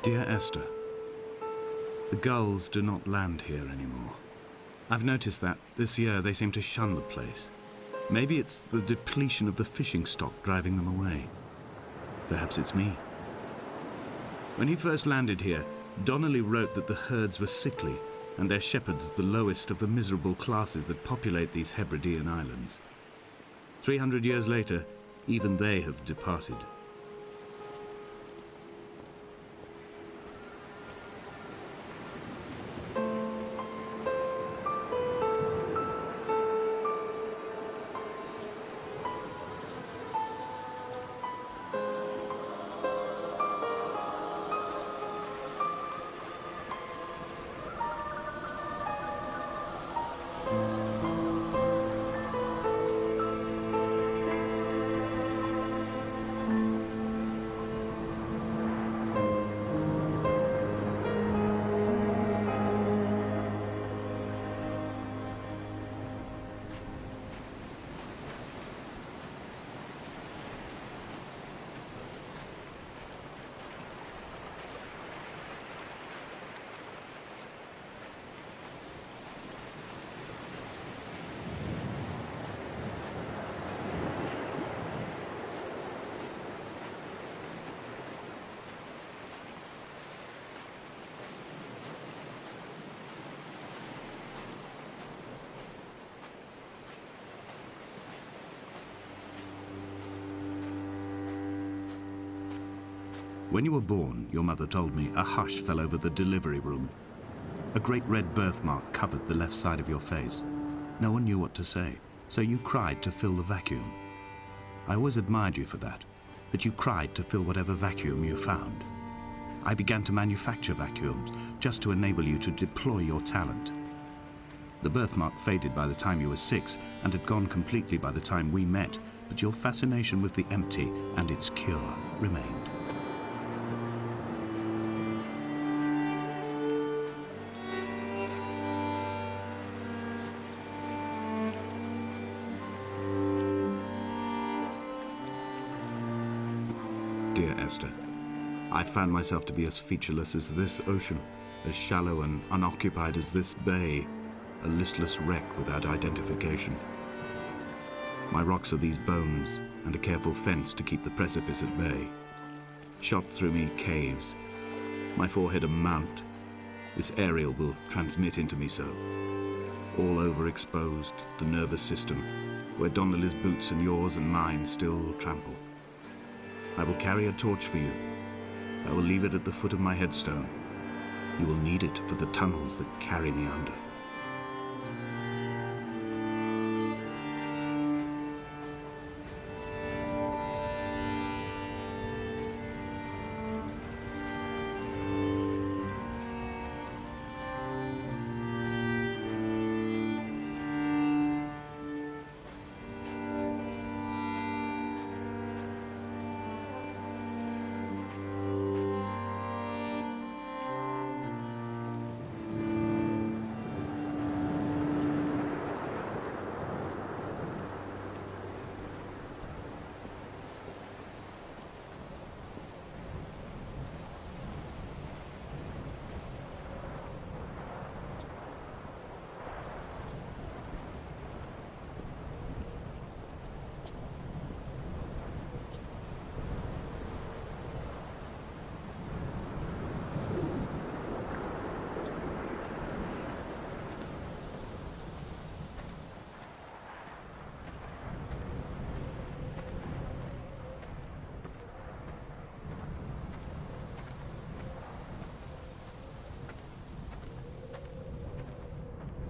Dear Esther, the gulls do not land here anymore. I've noticed that this year they seem to shun the place. Maybe it's the depletion of the fishing stock driving them away. Perhaps it's me. When he first landed here, Donnelly wrote that the herds were sickly and their shepherds the lowest of the miserable classes that populate these Hebridean islands. 300 years later, even they have departed. When you were born, your mother told me, a hush fell over the delivery room. A great red birthmark covered the left side of your face. No one knew what to say, so you cried to fill the vacuum. I always admired you for that you cried to fill whatever vacuum you found. I began to manufacture vacuums just to enable you to deploy your talent. The birthmark faded by the time you were 6 and had gone completely by the time we met, but your fascination with the empty and its cure remained. Dear Esther, I found myself to be as featureless as this ocean, as shallow and unoccupied as this bay, a listless wreck without identification. My rocks are these bones and a careful fence to keep the precipice at bay. Shot through me caves, my forehead a mount. This aerial will transmit into me so. All overexposed, the nervous system, where Donnelly's boots and yours and mine still trample. I will carry a torch for you. I will leave it at the foot of my headstone. You will need it for the tunnels that carry me under.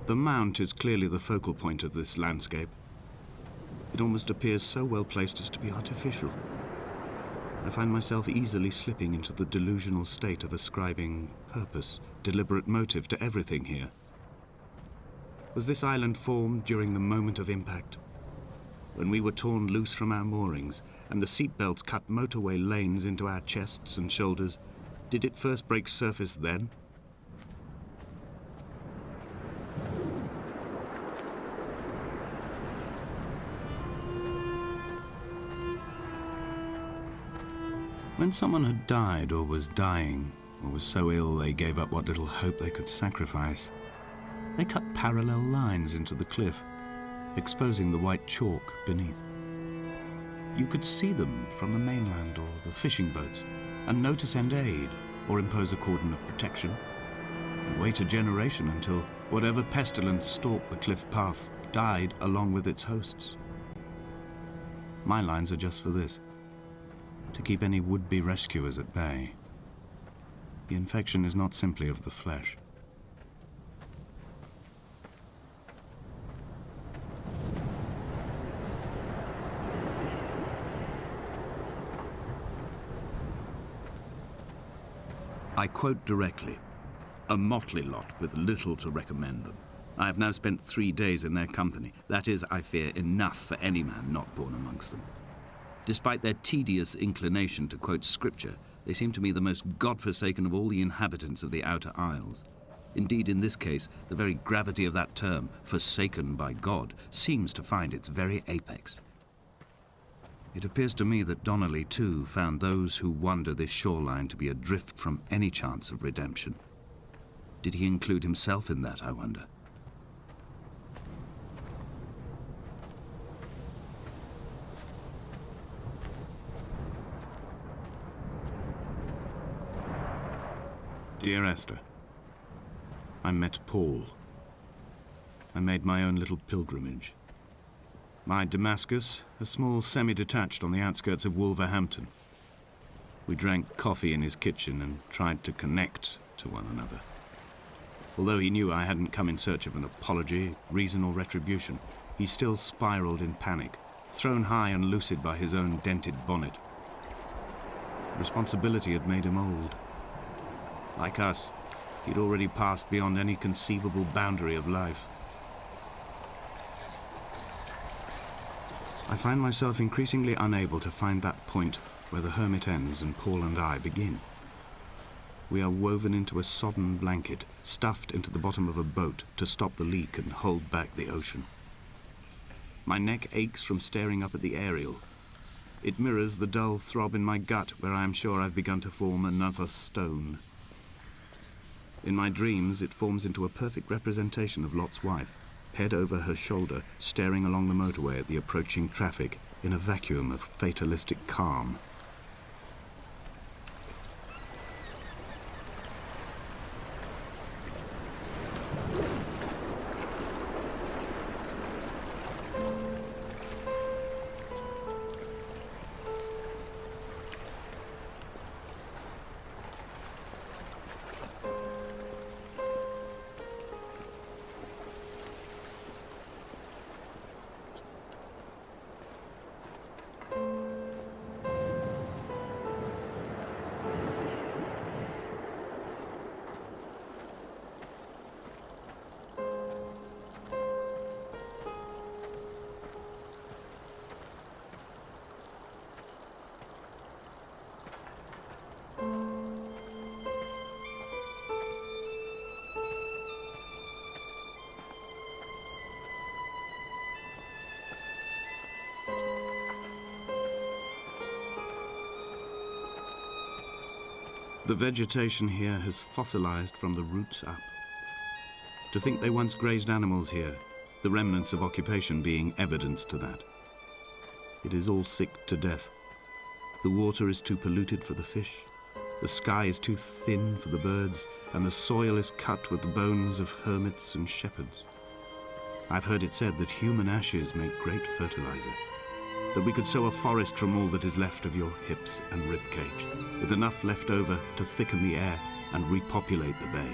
The mount is clearly the focal point of this landscape. It almost appears so well placed as to be artificial. I find myself easily slipping into the delusional state of ascribing purpose, deliberate motive to everything here. Was this island formed during the moment of impact? When we were torn loose from our moorings and the seatbelts cut motorway lanes into our chests and shoulders, did it first break surface then? When someone had died or was dying, or were so ill they gave up what little hope they could sacrifice. They cut parallel lines into the cliff, exposing the white chalk beneath. You could see them from the mainland or the fishing boats, and know to send aid or impose a cordon of protection, and wait a generation until whatever pestilence stalked the cliff paths died along with its hosts. My lines are just for this, to keep any would-be rescuers at bay. The infection is not simply of the flesh. I quote directly, a motley lot with little to recommend them. I have now spent 3 days in their company. That is, I fear, enough for any man not born amongst them. Despite their tedious inclination to quote scripture, they seem to me the most God-forsaken of all the inhabitants of the Outer Isles. Indeed, in this case, the very gravity of that term, forsaken by God, seems to find its very apex. It appears to me that Donnelly, too, found those who wander this shoreline to be adrift from any chance of redemption. Did he include himself in that, I wonder? Dear Esther, I met Paul. I made my own little pilgrimage. My Damascus, a small semi-detached on the outskirts of Wolverhampton. We drank coffee in his kitchen and tried to connect to one another. Although he knew I hadn't come in search of an apology, reason or retribution, he still spiraled in panic, thrown high and lucid by his own dented bonnet. Responsibility had made him old. Like us, he'd already passed beyond any conceivable boundary of life. I find myself increasingly unable to find that point where the hermit ends and Paul and I begin. We are woven into a sodden blanket, stuffed into the bottom of a boat to stop the leak and hold back the ocean. My neck aches from staring up at the aerial. It mirrors the dull throb in my gut where I am sure I've begun to form another stone. In my dreams, it forms into a perfect representation of Lot's wife, head over her shoulder, staring along the motorway at the approaching traffic in a vacuum of fatalistic calm. The vegetation here has fossilized from the roots up. To think they once grazed animals here, the remnants of occupation being evidence to that. It is all sick to death. The water is too polluted for the fish, the sky is too thin for the birds, and the soil is cut with the bones of hermits and shepherds. I've heard it said that human ashes make great fertilizer, that we could sow a forest from all that is left of your hips and ribcage, with enough left over to thicken the air and repopulate the bay.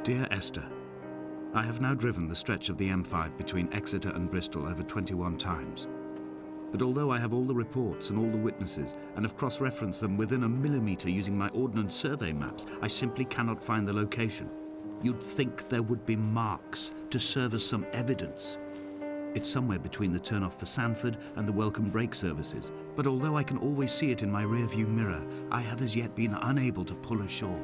Dear Esther, I have now driven the stretch of the M5 between Exeter and Bristol over 21 times. But although I have all the reports and all the witnesses and have cross-referenced them within a millimetre using my Ordnance Survey maps, I simply cannot find the location. You'd think there would be marks to serve as some evidence. It's somewhere between the turn-off for Sanford and the welcome brake services, but although I can always see it in my rear-view mirror, I have as yet been unable to pull ashore.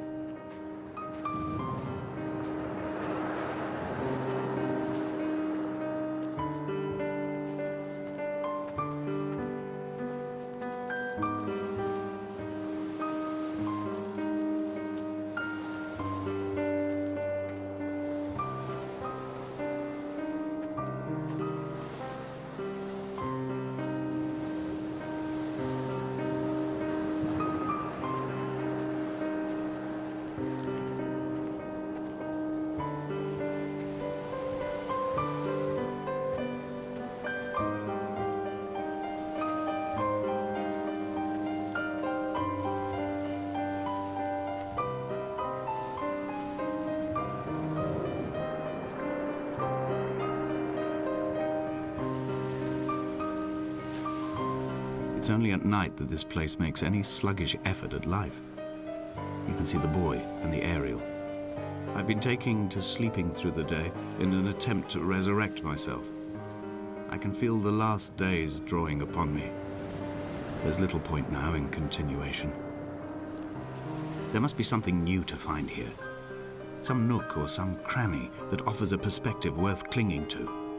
It's only at night that this place makes any sluggish effort at life. You can see the buoy and the aerial. I've been taking to sleeping through the day in an attempt to resurrect myself. I can feel the last days drawing upon me. There's little point now in continuation. There must be something new to find here. Some nook or some cranny that offers a perspective worth clinging to.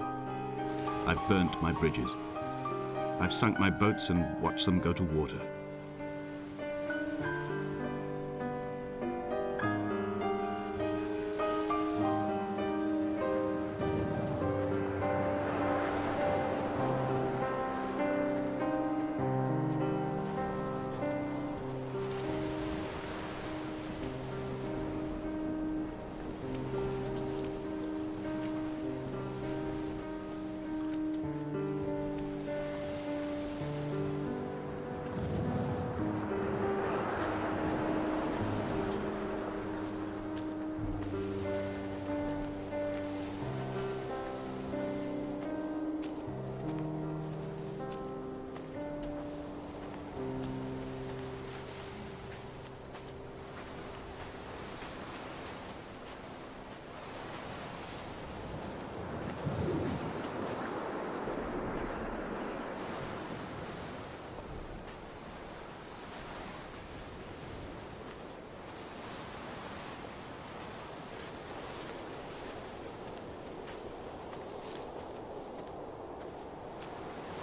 I've burnt my bridges. I've sunk my boats and watched them go to water.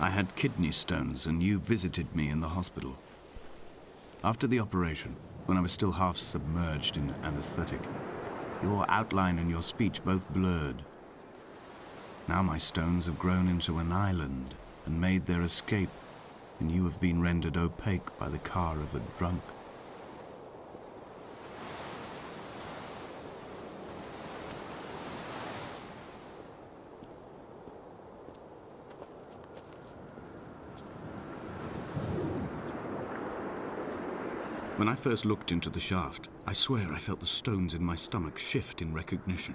I had kidney stones and you visited me in the hospital. After the operation, when I was still half submerged in anesthetic, your outline and your speech both blurred. Now my stones have grown into an island and made their escape, and you have been rendered opaque by the car of a drunk. When I first looked into the shaft, I swear I felt the stones in my stomach shift in recognition.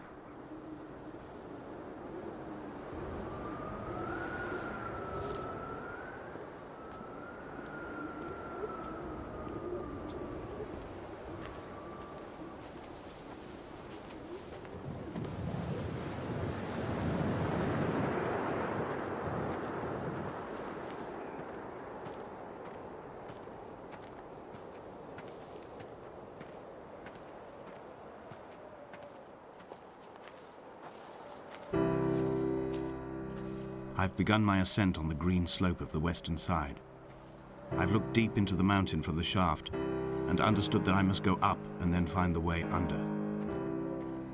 I've begun my ascent on the green slope of the western side. I've looked deep into the mountain from the shaft and understood that I must go up and then find the way under.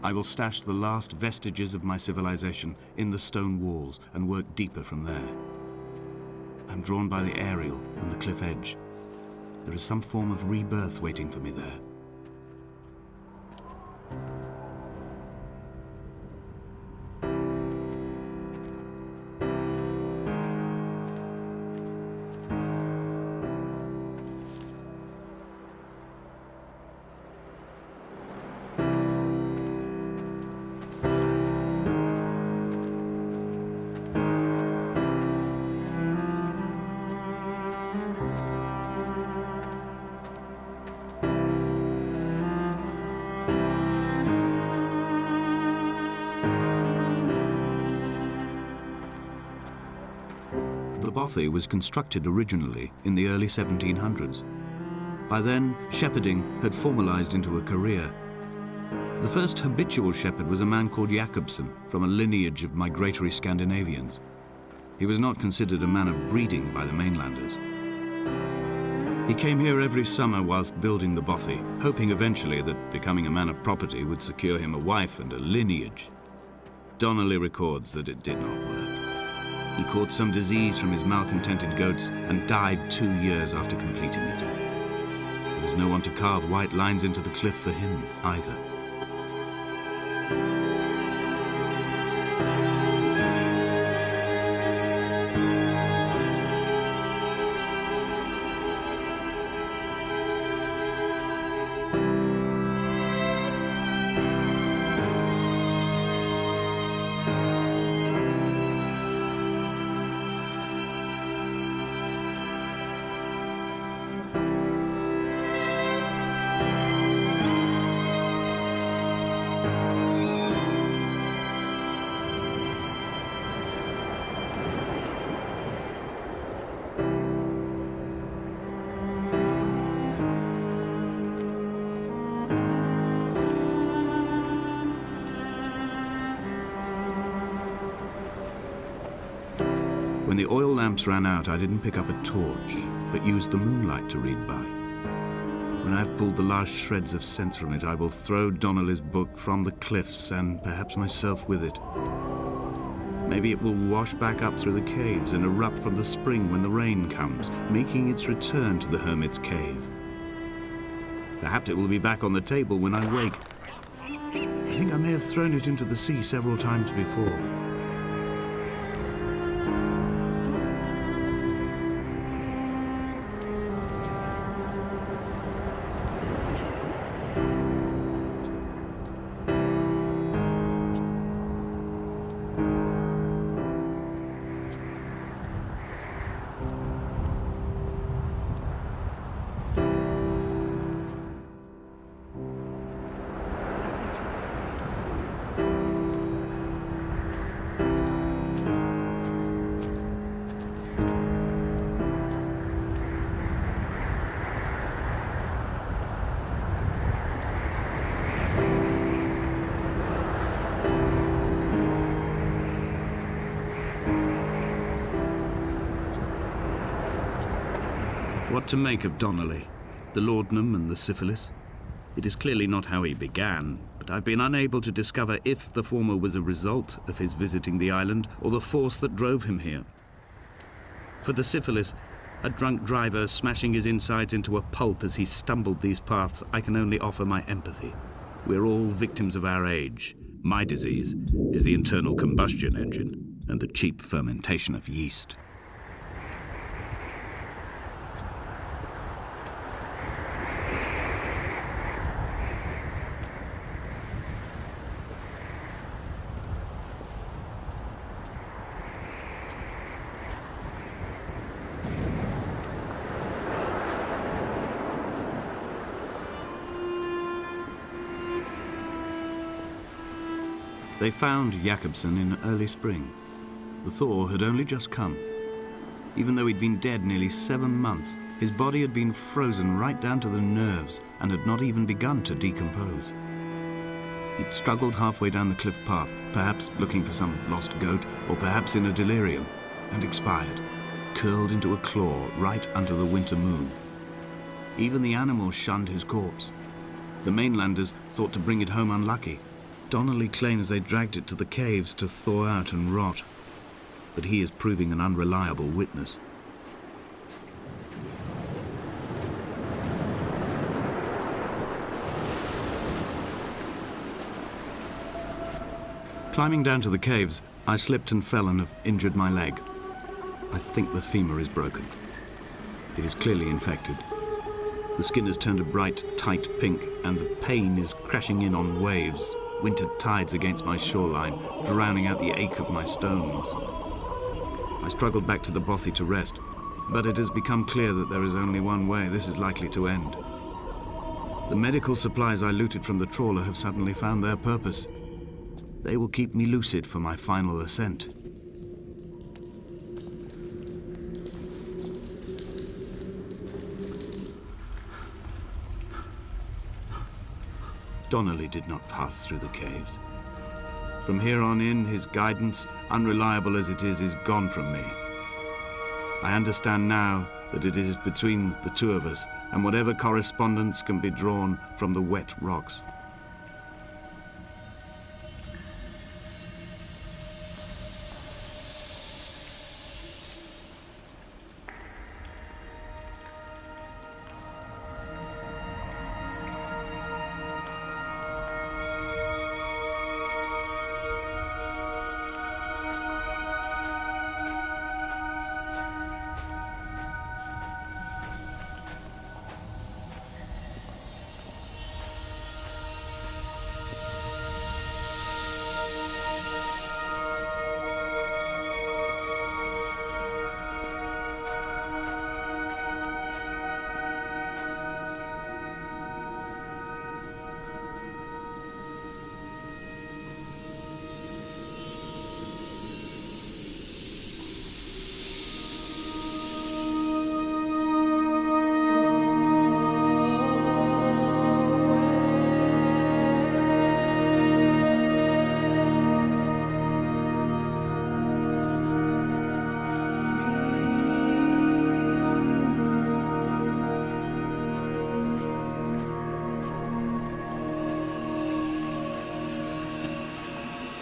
I will stash the last vestiges of my civilization in the stone walls and work deeper from there. I'm drawn by the aerial and the cliff edge. There is some form of rebirth waiting for me there. bothy was constructed originally in the early 1700s. By then, shepherding had formalized into a career. The first habitual shepherd was a man called Jakobsen, from a lineage of migratory Scandinavians. He was not considered a man of breeding by the mainlanders. He came here every summer whilst building the bothy, hoping eventually that becoming a man of property would secure him a wife and a lineage. Donnelly records that it did not work. He caught some disease from his malcontented goats and died 2 years after completing it. There was no one to carve white lines into the cliff for him either. When the oil lamps ran out, I didn't pick up a torch, but used the moonlight to read by. When I've pulled the last shreds of sense from it, I will throw Donnelly's book from the cliffs and perhaps myself with it. Maybe it will wash back up through the caves and erupt from the spring when the rain comes, making its return to the hermit's cave. Perhaps it will be back on the table when I wake. I think I may have thrown it into the sea several times before. What to make of Donnelly, the laudanum and the syphilis? It is clearly not how he began, but I've been unable to discover if the former was a result of his visiting the island or the force that drove him here. For the syphilis, a drunk driver smashing his insides into a pulp as he stumbled these paths, I can only offer my empathy. We're all victims of our age. My disease is the internal combustion engine and the cheap fermentation of yeast. They found Jakobsen in early spring. The thaw had only just come. Even though he'd been dead nearly 7 months, his body had been frozen right down to the nerves and had not even begun to decompose. He'd struggled halfway down the cliff path, perhaps looking for some lost goat, or perhaps in a delirium, and expired, curled into a claw right under the winter moon. Even the animals shunned his corpse. The mainlanders thought to bring it home unlucky. Donnelly claims they dragged it to the caves to thaw out and rot, but he is proving an unreliable witness. Climbing down to the caves, I slipped and fell and have injured my leg. I think the femur is broken. It is clearly infected. The skin has turned a bright, tight pink, and the pain is crashing in on waves, winter tides against my shoreline, drowning out the ache of my stones. I struggled back to the bothy to rest, but it has become clear that there is only one way this is likely to end. The medical supplies I looted from the trawler have suddenly found their purpose. They will keep me lucid for my final ascent. Donnelly did not pass through the caves. From here on in, his guidance, unreliable as it is gone from me. I understand now that it is between the two of us, and whatever correspondence can be drawn from the wet rocks.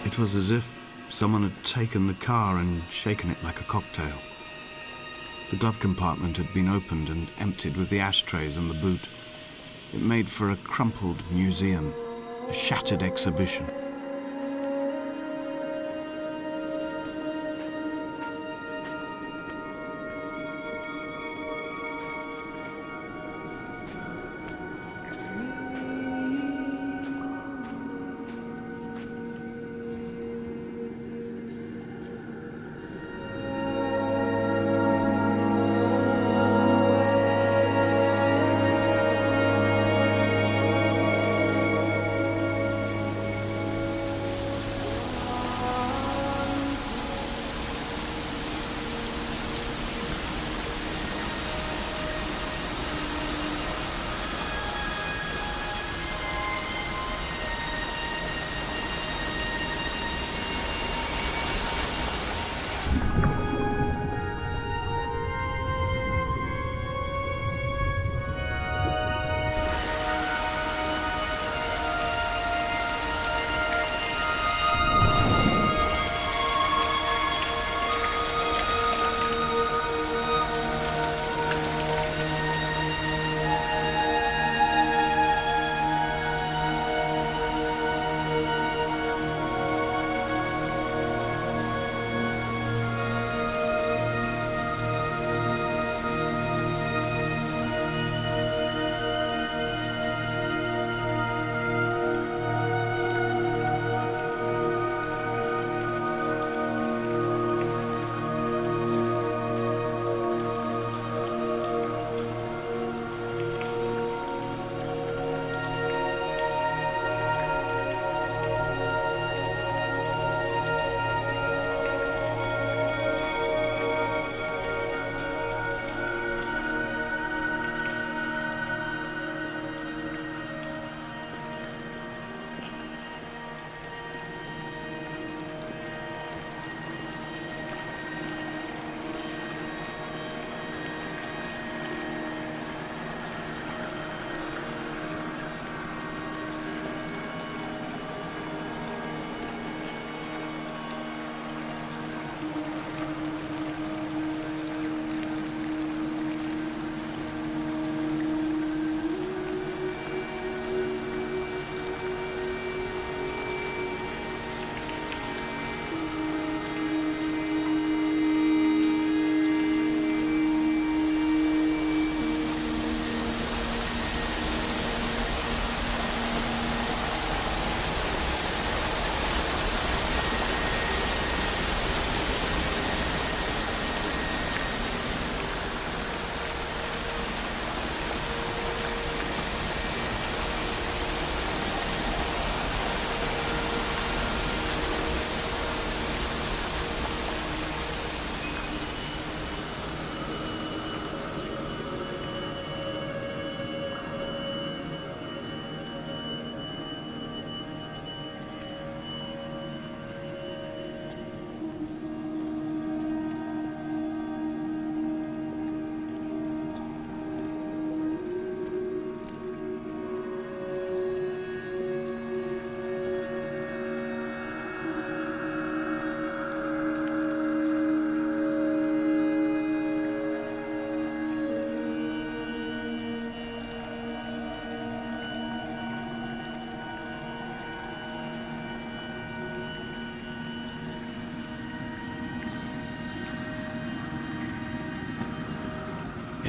It was as if someone had taken the car and shaken it like a cocktail. The glove compartment had been opened and emptied with the ashtrays and the boot. It made for a crumpled museum, a shattered exhibition.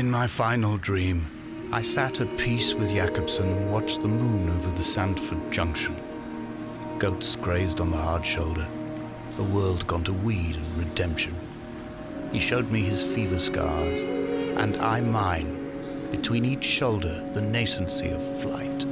In my final dream, I sat at peace with Jakobsen and watched the moon over the Sandford Junction. Goats grazed on the hard shoulder, a world gone to weed and redemption. He showed me his fever scars, and I mine, between each shoulder the nascency of flight.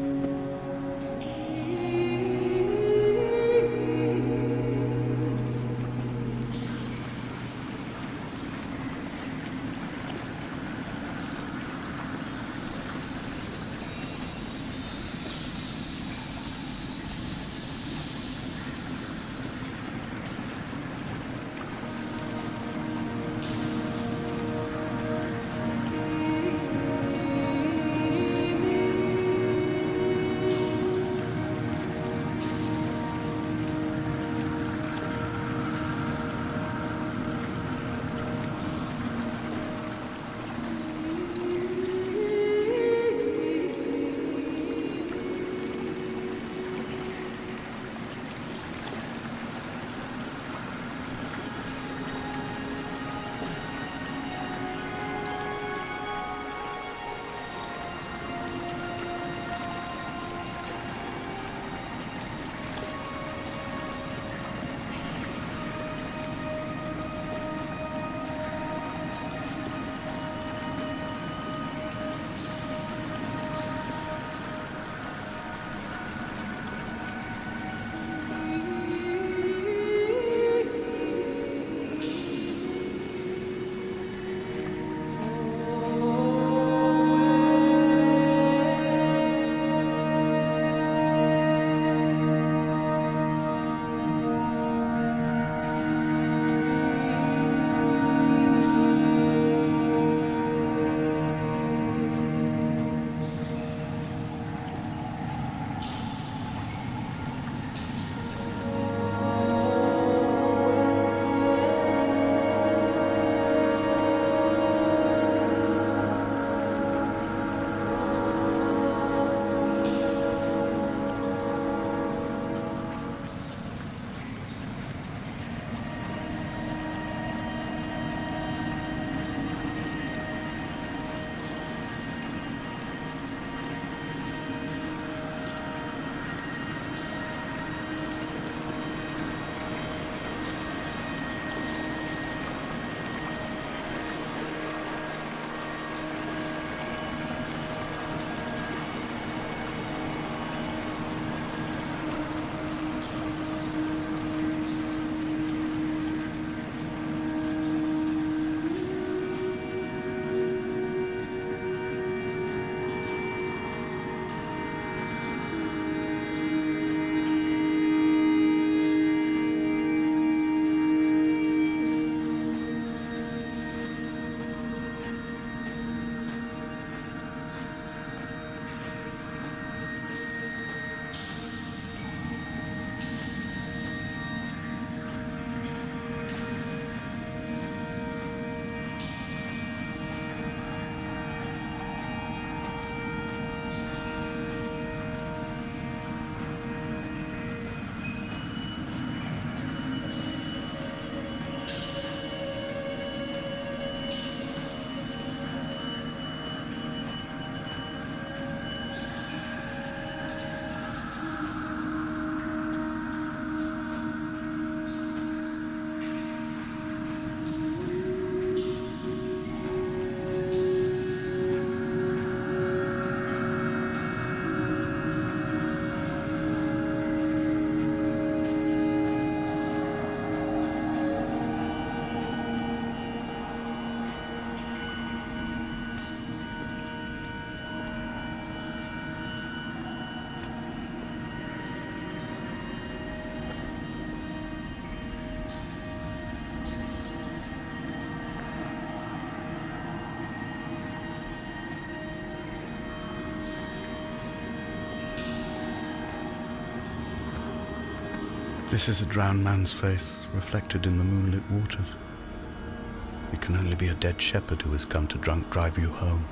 This is a drowned man's face, reflected in the moonlit waters. It can only be a dead shepherd who has come to drunk drive you home.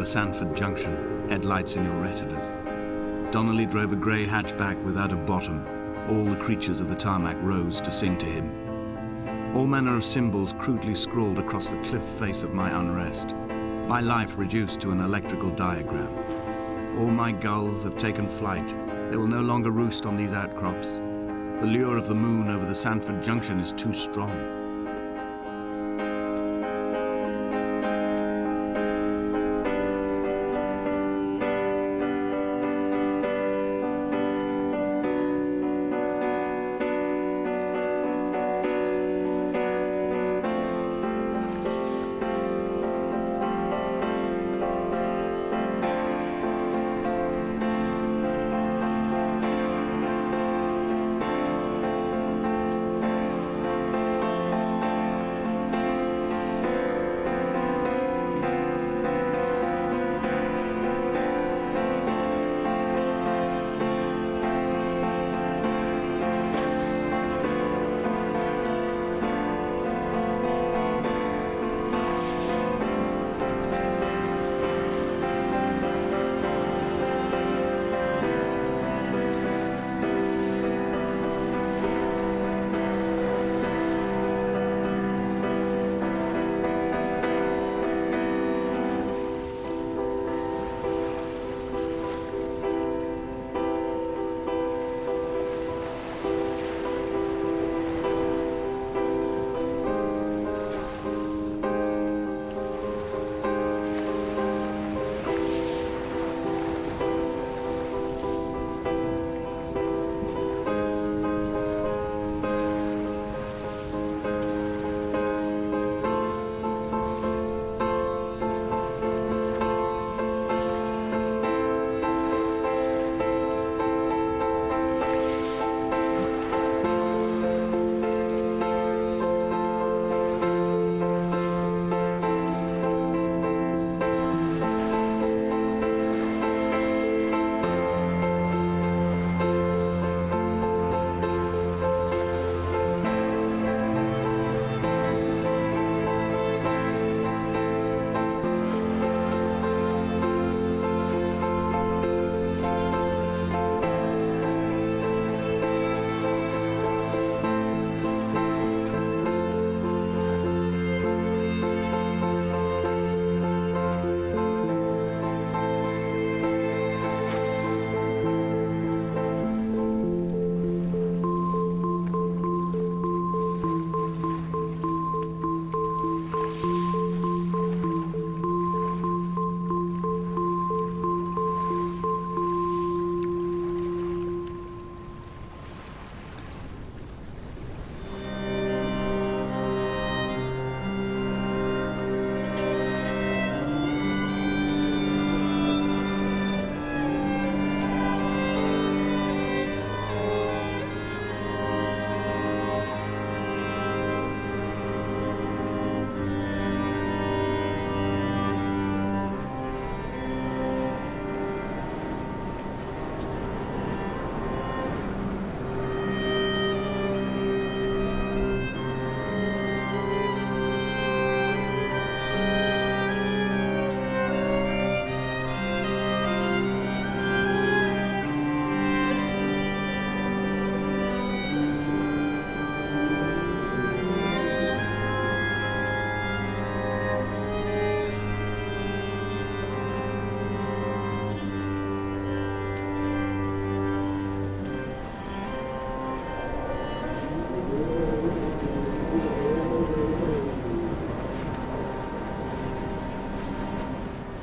the Sandford Junction, headlights in your retinas. Donnelly drove a grey hatchback without a bottom. All the creatures of the tarmac rose to sing to him. All manner of symbols crudely scrawled across the cliff face of my unrest. My life reduced to an electrical diagram. All my gulls have taken flight. They will no longer roost on these outcrops. The lure of the moon over the Sandford Junction is too strong.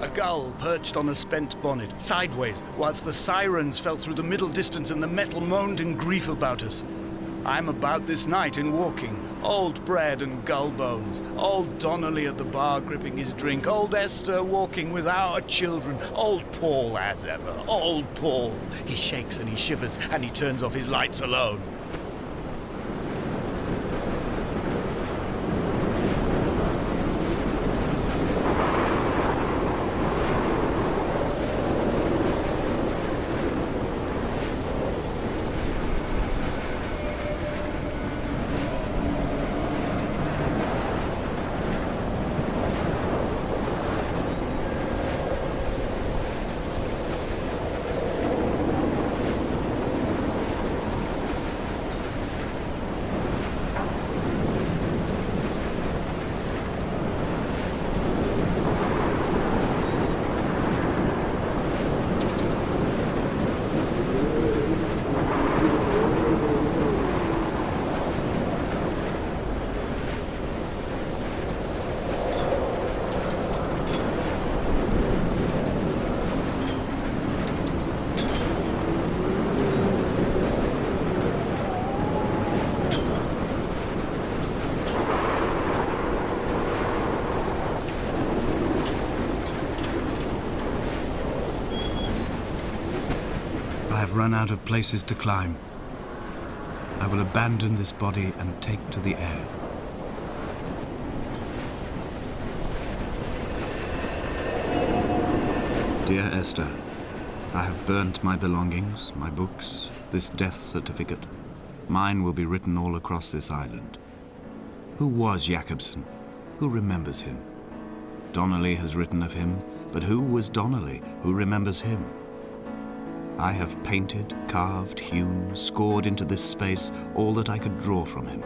A gull perched on a spent bonnet, sideways, whilst the sirens fell through the middle distance and the metal moaned in grief about us. I'm about this night in walking, old bread and gull bones, old Donnelly at the bar gripping his drink, old Esther walking with our children, old Paul as ever, old Paul. He shakes and he shivers and he turns off his lights alone. run out of places to climb. I will abandon this body and take to the air. Dear Esther, I have burnt my belongings, my books, this death certificate. Mine will be written all across this island. Who was Jakobsen? Who remembers him? Donnelly has written of him, but who was Donnelly? Who remembers him? I have painted, carved, hewn, scored into this space all that I could draw from him.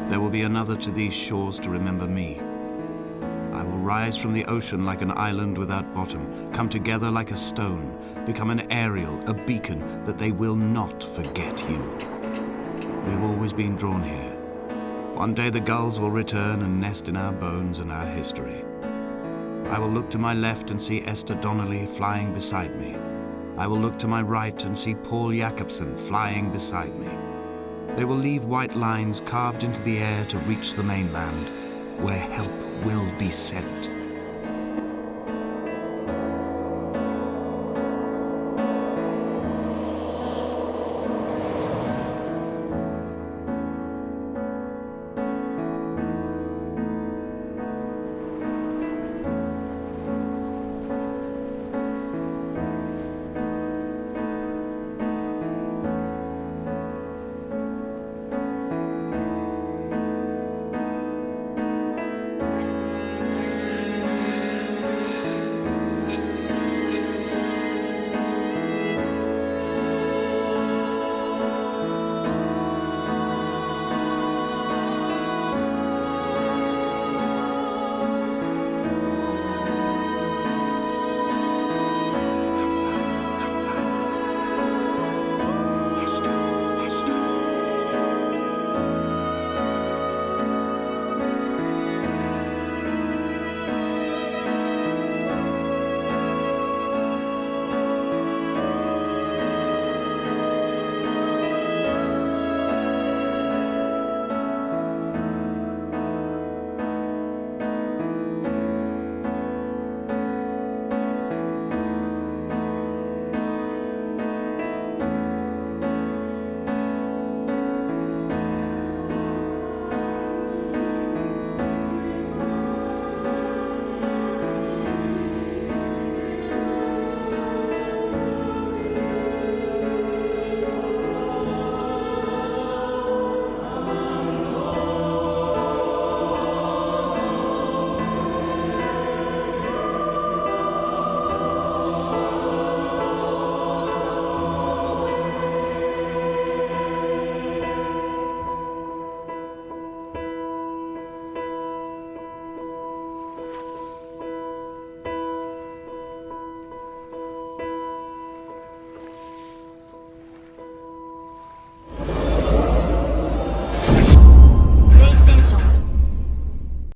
There will be another to these shores to remember me. I will rise from the ocean like an island without bottom, come together like a stone, become an aerial, a beacon, that they will not forget you. We have always been drawn here. One day the gulls will return and nest in our bones and our history. I will look to my left and see Esther Donnelly flying beside me. I will look to my right and see Paul Jakobsen flying beside me. They will leave white lines carved into the air to reach the mainland, where help will be sent.